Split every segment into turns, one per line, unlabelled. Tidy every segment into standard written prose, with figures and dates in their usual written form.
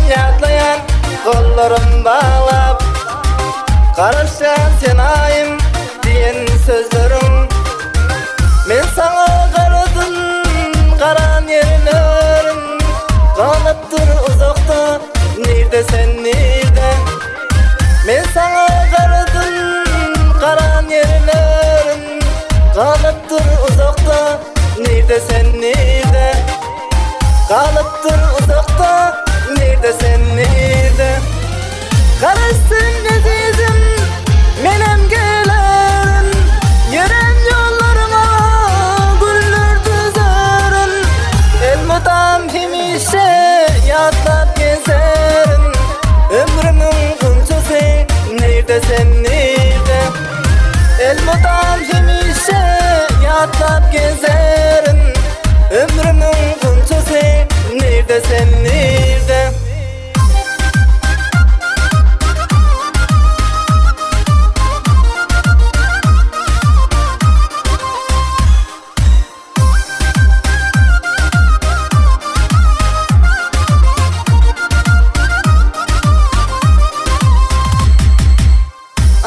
yadlayan kollarım bağlap Karışa sen ayım diyen sözlerim Men sana karadım karan yerlerim Kalıp dur uzakta nerede sen nerede Men sana karadım karan yerlerim Kalıp dur uzakta nerede sen nerede Kalıp dur uzakta nerede sen nerede Karışsın azizim menem gelerim Yürem yollarıma güller düzerim Elmudam hemişe yadlap gezerim Ömrümün kuncusu nerede sen nerede Elmudam hemişe yadlap gezerim Ömrümün kuncusu nerede sen nerede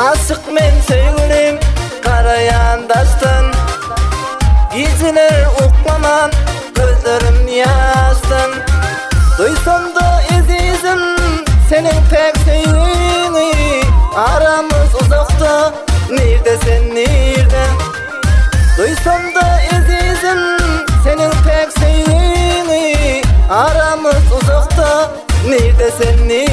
Aşık men sevgilim karayan daştın Geceler uklaman gözlerim yaştın Duysam da azizim senin pek sevgini Aramız uzakta nerede sen nerede Duysam da azizim senin pek sevgini Aramız uzakta nerede sen nerede